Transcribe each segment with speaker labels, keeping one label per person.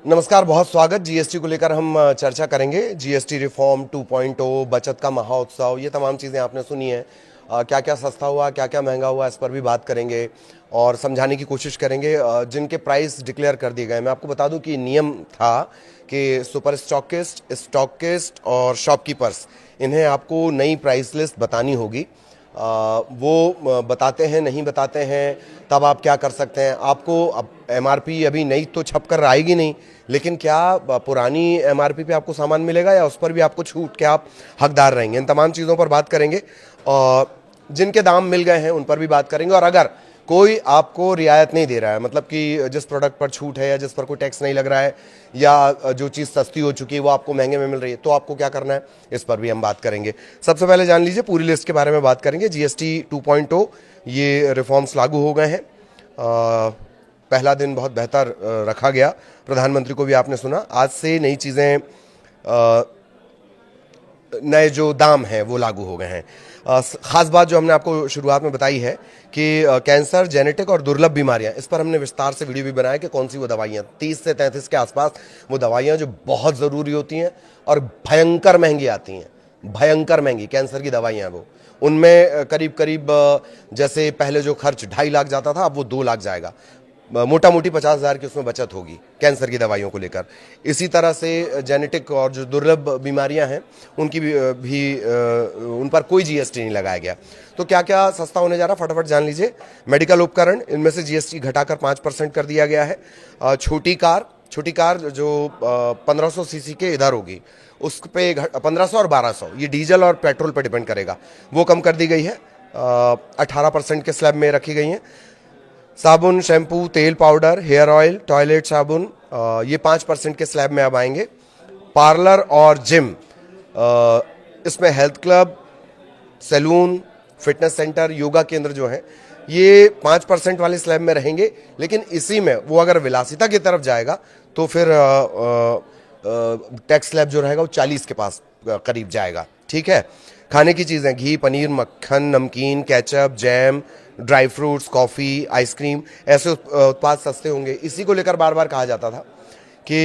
Speaker 1: नमस्कार, बहुत स्वागत। जीएसटी को लेकर हम चर्चा करेंगे। जीएसटी रिफॉर्म 2.0, बचत का महाउत्सव, ये तमाम चीज़ें आपने सुनी हैं। क्या क्या सस्ता हुआ, क्या क्या महंगा हुआ, इस पर भी बात करेंगे और समझाने की कोशिश करेंगे। जिनके प्राइस डिक्लेयर कर दिए गए, मैं आपको बता दूं कि नियम था कि सुपर स्टॉकिस्ट, स्टॉकिस्ट और शॉपकीपर्स, इन्हें आपको नई प्राइस लिस्ट बतानी होगी। वो बताते हैं, नहीं बताते हैं, तब आप क्या कर सकते हैं। आपको अब एमआरपी अभी नई तो छप कर आएगी नहीं, लेकिन क्या पुरानी एमआरपी पे आपको सामान मिलेगा या उस पर भी आपको छूट के आप हकदार रहेंगे। इन तमाम चीज़ों पर बात करेंगे और जिनके दाम मिल गए हैं उन पर भी बात करेंगे। और अगर कोई आपको रियायत नहीं दे रहा है, मतलब कि जिस प्रोडक्ट पर छूट है या जिस पर कोई टैक्स नहीं लग रहा है या जो चीज़ सस्ती हो चुकी है वो आपको महंगे में मिल रही है, तो आपको क्या करना है, इस पर भी हम बात करेंगे। सबसे पहले जान लीजिए, पूरी लिस्ट के बारे में बात करेंगे। जीएसटी 2.0 ये रिफॉर्म्स लागू हो गए हैं। पहला दिन बहुत बेहतर रखा गया। प्रधानमंत्री को भी आपने सुना। आज से नई चीज़ें, नए जो दाम हैं वो लागू हो गए हैं। खास बात जो हमने आपको शुरुआत में बताई है कि कैंसर, जेनेटिक और दुर्लभ बीमारियां, इस पर हमने विस्तार से वीडियो भी बनाया कि कौन सी वो दवाइयां, 30 से 33 के आसपास वो दवाइयां जो बहुत ज़रूरी होती हैं और भयंकर महंगी आती हैं। भयंकर महंगी कैंसर की दवाइयां वो, उनमें करीब करीब जैसे पहले जो खर्च 2.5 लाख जाता था, अब वो 2 लाख जाएगा। मोटा मोटी 50,000 की उसमें बचत होगी कैंसर की दवाइयों को लेकर। इसी तरह से जेनेटिक और जो दुर्लभ बीमारियां हैं उनकी भी उन पर कोई जीएसटी नहीं लगाया गया। तो क्या क्या सस्ता होने जा रहा, फटाफट जान लीजिए। मेडिकल उपकरण, इनमें से जीएसटी घटाकर 5% कर दिया गया है। छोटी कार जो 1500 सीसी के इधर होगी, उस पे 1500 और 1200, ये डीजल और पेट्रोल पर डिपेंड करेगा, वो कम कर दी गई है। 18% के स्लैब में रखी गई हैं। साबुन, शैम्पू, तेल, पाउडर, हेयर ऑयल, टॉयलेट साबुन, ये 5% के स्लैब में अब आएंगे। पार्लर और जिम, इसमें health club, salon, fitness centre, yoga केंद्र जो है, ये 5% वाले स्लैब में रहेंगे। लेकिन इसी में वो अगर विलासिता की तरफ जाएगा तो फिर टैक्स स्लैब जो रहेगा वो 40 के पास करीब जाएगा। ठीक है। खाने की चीज़ें, घी, पनीर, मक्खन, नमकीन, ketchup, jam, dry fruits, coffee, ice cream, ऐसे उत्पाद सस्ते होंगे। इसी को लेकर बार बार कहा जाता था कि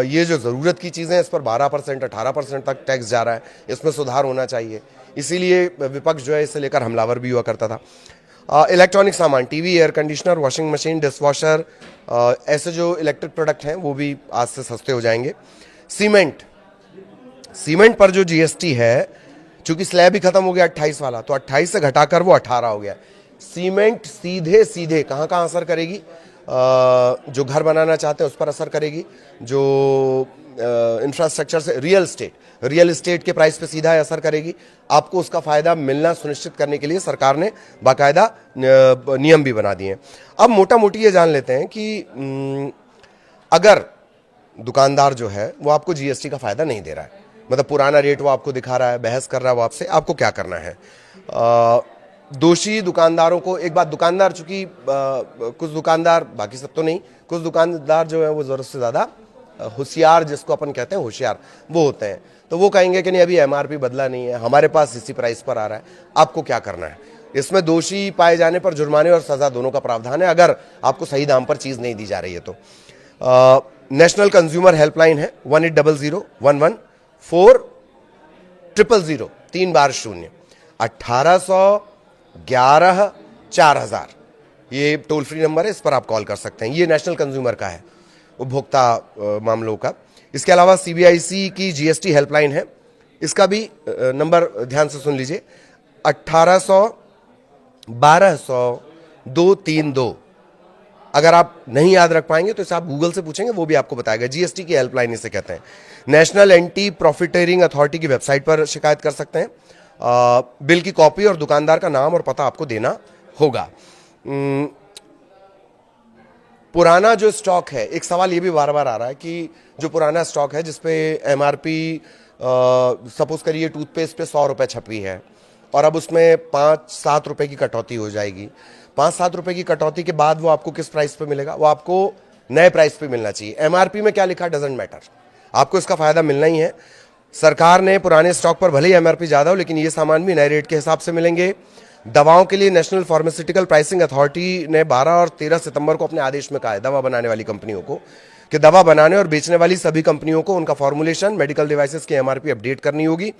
Speaker 1: ये जो ज़रूरत की चीज़ें, इस पर 12%, 18% तक टैक्स जा रहा है, इसमें सुधार होना चाहिए। इसीलिए विपक्ष जो है इसे लेकर हमलावर भी हुआ करता था। इलेक्ट्रॉनिक सामान, TV, air conditioner, washing machine, dishwasher, ऐसे जो इलेक्ट्रिक प्रोडक्ट हैं वो भी आज से सस्ते हो जाएंगे। सीमेंट पर जो जीएसटी है, चूंकि स्लैब ही खत्म हो गया 28 वाला, तो 28 से घटाकर वो 18 हो गया। सीमेंट सीधे सीधे कहाँ कहाँ असर करेगी? जो घर बनाना चाहते हैं उस पर असर करेगी। जो इंफ्रास्ट्रक्चर से, रियल एस्टेट के प्राइस पे सीधा असर करेगी। आपको उसका फायदा मिलना सुनिश्चित करने के लिए सरकार ने बाकायदा नियम भी बना दिए हैं। अब मोटा मोटी ये जान लेते हैं कि अगर दुकानदार जो है वो आपको जीएसटी का फायदा नहीं दे रहा है, मतलब पुराना रेट वो आपको दिखा रहा है, बहस कर रहा है वो आपसे, आपको क्या करना है? दोषी दुकानदारों को, एक बात, दुकानदार चूंकि कुछ दुकानदार, बाकी सब तो नहीं, कुछ दुकानदार जो है वो ज़रूरत से ज़्यादा होशियार, जिसको अपन कहते हैं होशियार, वो होते हैं। तो वो कहेंगे कि नहीं, अभी एमआरपी बदला नहीं है, हमारे पास इसी प्राइस पर आ रहा है। आपको क्या करना है? इसमें दोषी पाए जाने पर जुर्माने और सजा दोनों का प्रावधान है, अगर आपको सही दाम पर चीज़ नहीं दी जा रही है तो। नेशनल कंज्यूमर हेल्पलाइन है 1800114000, 3 बार 0, 1800 11 4000, ये टोल फ्री नंबर है, इस पर आप कॉल कर सकते हैं। ये नेशनल कंज्यूमर का है, उपभोक्ता मामलों का। इसके अलावा सीबीआईसी की जीएसटी हेल्पलाइन है, इसका भी नंबर ध्यान से सुन लीजिए, 1800 1200 232। अगर आप नहीं याद रख पाएंगे तो इसे आप गूगल से पूछेंगे, वो भी आपको बताएगा। जीएसटी की हेल्पलाइन इसे कहते हैं। नेशनल एंटी प्रॉफिटेरिंग अथॉरिटी की वेबसाइट पर शिकायत कर सकते हैं। बिल की कॉपी और दुकानदार का नाम और पता आपको देना होगा। पुराना जो स्टॉक है, एक सवाल ये भी बार बार आ रहा है कि जो पुराना स्टॉक है जिसपे एमआरपी, सपोज करिए टूथपेस्ट पे 100 रुपये छपी है और अब उसमें 5-7 रुपये की कटौती हो जाएगी। 5-7 रुपये की कटौती के बाद वो आपको किस प्राइस पे मिलेगा? वो आपको नए प्राइस पे मिलना चाहिए। एमआरपी में क्या लिखा डजंट मैटर, आपको इसका फायदा मिलना ही है। सरकार ने पुराने स्टॉक पर भले ही एमआरपी ज्यादा हो, लेकिन ये सामान भी नए रेट के हिसाब से मिलेंगे। दवाओं के लिए नेशनल फार्मास्यूटिकल प्राइसिंग अथॉरिटी ने 12 और 13 सितंबर को अपने आदेश में कहा है दवा बनाने वाली कंपनियों को कि दवा बनाने और बेचने वाली सभी कंपनियों को उनका फॉर्मुलेशन, मेडिकल डिवाइसेस की एमआरपी अपडेट करनी होगी।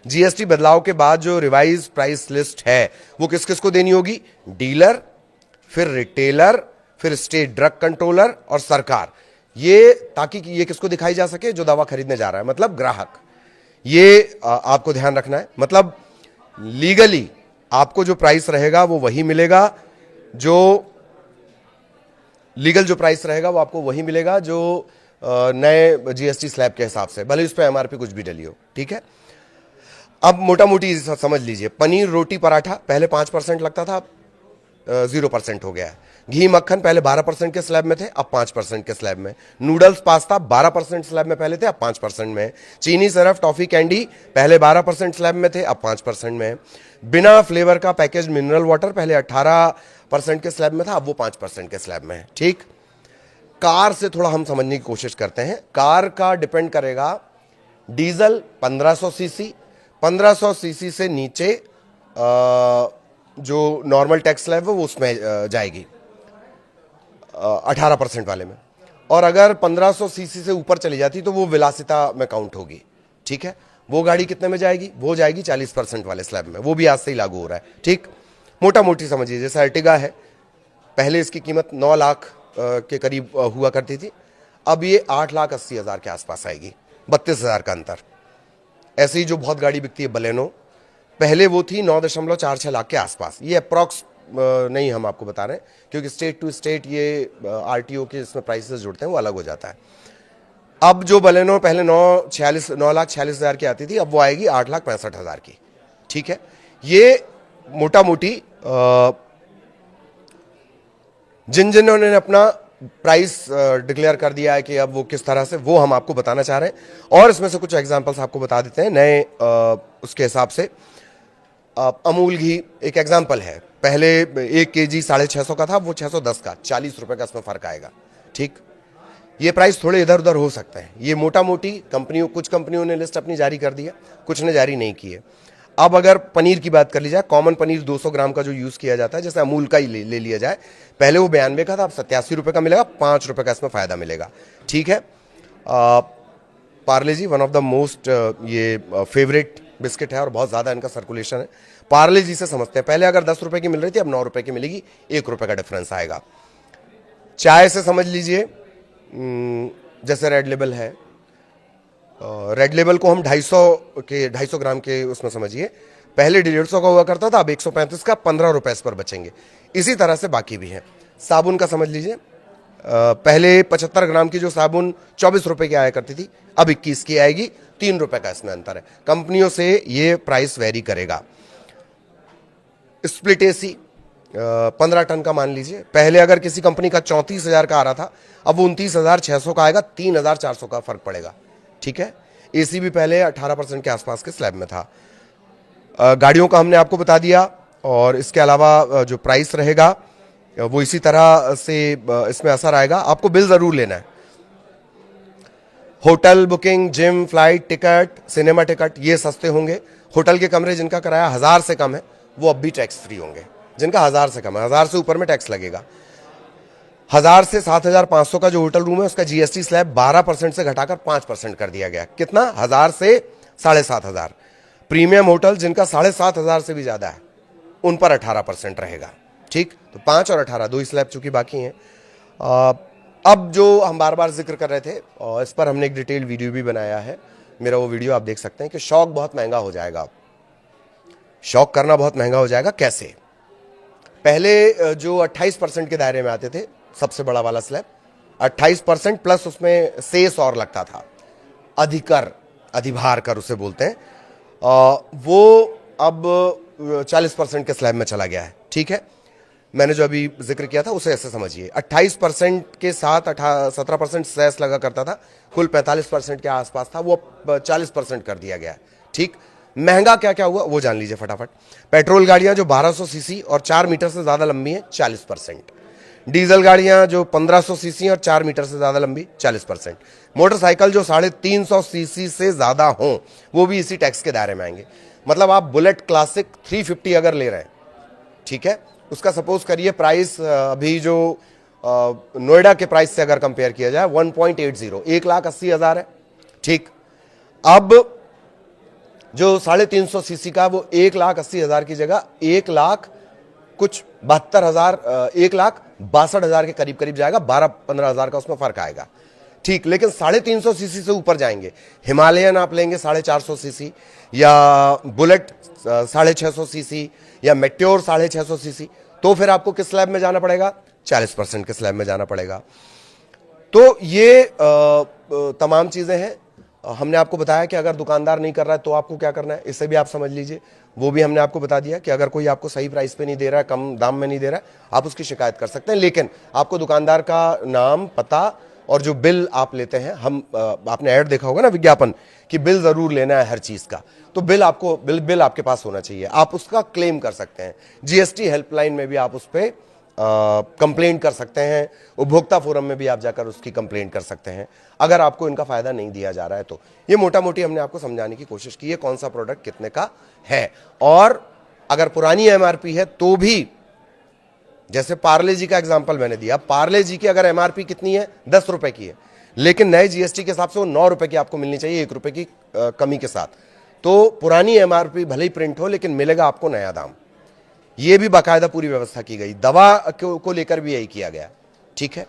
Speaker 1: जीएसटी बदलाव के बाद जो रिवाइज प्राइस लिस्ट है वो किस किस को देनी होगी? डीलर, फिर रिटेलर, फिर स्टेट ड्रग कंट्रोलर और सरकार। ये ताकि ये किसको दिखाई जा सके? जो दवा खरीदने जा रहा है, मतलब ग्राहक। ये आपको ध्यान रखना है। मतलब लीगली आपको जो प्राइस रहेगा वो वही मिलेगा, जो लीगल जो प्राइस रहेगा वो आपको वही मिलेगा जो नए जीएसटी स्लैब के हिसाब से, भले उस पर एमआरपी कुछ भी डली हो। ठीक है, अब मोटा मोटी समझ लीजिए। पनीर, रोटी, पराठा पहले 5% लगता था, 0% हो गया है। घी, मक्खन पहले 12% के स्लैब में थे, अब 5% के स्लैब में। नूडल्स, पास्ता 12% स्लैब में पहले थे, अब 5% में। चीनी, सिरफ, टॉफी, कैंडी पहले 12% स्लैब में थे, अब 5% में। बिना फ्लेवर का पैकेज मिनरल वाटर पहले 18% के स्लैब में था, अब वो 5% के स्लैब में है। ठीक, कार से थोड़ा हम समझने की कोशिश करते हैं। कार का डिपेंड करेगा, डीजल 1500 सीसी, 1500 सीसी से नीचे जो नॉर्मल टैक्स स्लैब है वो उसमें जाएगी 18% वाले में, और अगर 1500 सीसी से ऊपर चली जाती तो वो विलासिता में काउंट होगी। ठीक है, वो गाड़ी कितने में जाएगी? वो जाएगी 40% वाले स्लैब में। वो भी आज से ही लागू हो रहा है। ठीक, मोटा मोटी समझिए, जैसे अर्टिगा है, पहले इसकी कीमत 9 लाख के करीब हुआ करती थी, अब ये 8,80,000 के आसपास आएगी, 32,000 का अंतर। ऐसे ही जो बहुत गाड़ी बिकती है बलेनो, पहले वो थी 9.46 लाख के आसपास। ये अप्रॉक्स नहीं हम आपको बता रहे हैं, क्योंकि स्टेट टू स्टेट ये आरटीओ के इसमें प्राइसेस जुड़ते हैं, वो अलग हो जाता है। अब जो बलेनो पहले 9,46,000 की आती थी, अब वो आएगी 8,65,000 की। ठीक है, ये मोटा मोटी जिन्होंने अपना प्राइस डिक्लेयर कर दिया है कि अब वो किस तरह से, वो हम आपको बताना चाह रहे हैं। और इसमें से कुछ एग्जांपल्स आपको बता देते हैं नए उसके हिसाब से। अमूल घी एक एग्जांपल है, पहले 1 केजी 650 का था, वो 610 का, 40 रुपए का इसमें फर्क आएगा। ठीक, ये प्राइस थोड़े इधर उधर हो सकते हैं। ये मोटा मोटी कुछ कंपनियों ने लिस्ट अपनी जारी कर दी है, कुछ ने जारी नहीं की है। अब अगर पनीर की बात कर ली जाए, कॉमन पनीर 200 ग्राम का जो यूज किया जाता है, जैसे अमूल का ही ले लिया जाए, पहले वो 92 का था, अब 87 रुपए का मिलेगा, 5 रुपए का इसमें फायदा मिलेगा। ठीक है, पार्ले जी वन ऑफ द मोस्ट ये फेवरेट बिस्किट है और बहुत ज्यादा इनका सर्कुलेशन है। पार्ले जी से समझते हैं, पहले अगर 10 रुपए की मिल रही थी, अब 9 रुपए की मिलेगी, 1 रुपए का डिफरेंस आएगा। चाय से समझ लीजिए, जैसे रेड लेबल है, रेड लेबल को हम 250 ग्राम के उसमें समझिए, पहले 150 का हुआ करता था, अब 135 का, 15 रुपए इस पर बचेंगे। इसी तरह से बाकी भी हैं। साबुन का समझ लीजिए, पहले 75 ग्राम की जो साबुन 24 रुपए की आया करती थी, अब 21 की आएगी, 3 रुपए का इसमें अंतर है। कंपनियों से ये प्राइस वेरी करेगा। स्प्लिट एसी 15 टन का मान लीजिए, पहले अगर किसी कंपनी का 34,000 का आ रहा था, अब 29,600 का आएगा, 3,400 का फर्क पड़ेगा। ठीक है, एसी भी पहले 18% के आसपास के स्लैब में था। गाड़ियों का हमने आपको बता दिया, और इसके अलावा जो प्राइस रहेगा वो इसी तरह से इसमें असर आएगा। आपको बिल जरूर लेना है। Hotel booking, gym, flight ticket, cinema ticket, ये सस्ते होंगे। होटल के कमरे जिनका किराया 1000 से कम है वो अब भी टैक्स फ्री होंगे। जिनका 1000 से कम है, 1000 से ऊपर में टैक्स लगेगा। 1000 से 7,500 का जो होटल रूम है उसका जीएसटी स्लैब 12% से घटाकर 5% कर दिया गया। कितना? 1000 से 7,500। प्रीमियम होटल जिनका 7,500 से भी ज्यादा है उन पर 18% रहेगा। ठीक, तो 5 और 18 दो ही स्लैब चूंकि बाकी हैं। अब जो हम बार बार जिक्र कर रहे थे, और इस पर हमने एक डिटेल वीडियो भी बनाया है, मेरा वो वीडियो आप देख सकते हैं, कि शॉक बहुत महंगा हो जाएगा। शॉक करना बहुत महंगा हो जाएगा। कैसे? पहले जो 28% के दायरे में आते थे, सबसे बड़ा वाला स्लैब 28% प्लस उसमें सेस और लगता था, अधिकर, अधिभार कर उसे बोलते हैं, वो अब 40% के स्लैब में चला गया है। ठीक है, मैंने जो अभी जिक्र किया था उसे ऐसे समझिए, 28% के साथ 17% सेस लगा करता था, कुल 45% के आसपास था, वो 40% कर दिया गया है। ठीक, महंगा क्या क्या हुआ वो जान लीजिए फटाफट। पेट्रोल गाड़ियां जो 1200 सीसी और 4 मीटर से ज्यादा लंबी हैं, 40%। डीजल गाड़ियां जो 1500 सीसी और 4 मीटर से ज्यादा लंबी, 40%। मोटरसाइकिल जो 350 सीसी से ज्यादा हों वो भी इसी टैक्स के दायरे में आएंगे। मतलब आप बुलेट क्लासिक 350 अगर ले रहे हैं, ठीक है, उसका सपोज करिए प्राइस अभी जो नोएडा के प्राइस से अगर कंपेयर किया जाए 1.80, 1,80,000 है। ठीक, अब जो 350 सीसी का वो 1,80,000 की जगह 1,62,000 के करीब करीब जाएगा, 12-15,000 का उसमें फर्क आएगा। ठीक, लेकिन 350 सीसी से ऊपर जाएंगे, हिमालयन आप लेंगे 450 सीसी, या बुलेट 650 सीसी, या मेट्योर 650 सीसी, तो फिर आपको किस स्लैब में जाना पड़ेगा? 40% के स्लैब में जाना पड़ेगा। तो ये तमाम चीजें हैं। हमने आपको बताया कि अगर दुकानदार नहीं कर रहा है तो आपको क्या करना है, इससे भी आप समझ लीजिए। वो भी हमने आपको बता दिया कि अगर कोई आपको सही प्राइस पे नहीं दे रहा है, कम दाम में नहीं दे रहा है, आप उसकी शिकायत कर सकते हैं, लेकिन आपको दुकानदार का नाम, पता और जो बिल आप लेते हैं, आपने ऐड देखा होगा ना, विज्ञापन, कि बिल जरूर लेना है हर चीज का, तो बिल आपके पास होना चाहिए, आप उसका क्लेम कर सकते हैं। जीएसटी हेल्पलाइन में भी आप उस पर कंप्लेंट कर सकते हैं, उपभोक्ता फोरम में भी आप जाकर उसकी कंप्लेंट कर सकते हैं, अगर आपको इनका फायदा नहीं दिया जा रहा है तो। ये मोटा मोटी हमने आपको समझाने की कोशिश की है कौन सा प्रोडक्ट कितने का है। और अगर पुरानी एमआरपी है तो भी, जैसे पार्ले जी का एग्जांपल मैंने दिया, पार्ले जी की अगर एमआरपी कितनी है? 10 रुपए की है, लेकिन नए जीएसटी के हिसाब से वो 9 रुपए की आपको मिलनी चाहिए, 1 रुपए की कमी के साथ। तो पुरानी एमआरपी भले ही प्रिंट हो, लेकिन मिलेगा आपको नया दाम। ये भी बाकायदा पूरी व्यवस्था की गई। दवा को लेकर भी यही किया गया। ठीक है,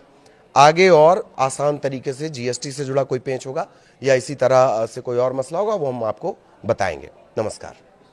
Speaker 1: आगे और आसान तरीके से जीएसटी से जुड़ा कोई पेंच होगा या इसी तरह से कोई और मसला होगा, वो हम आपको बताएंगे। नमस्कार।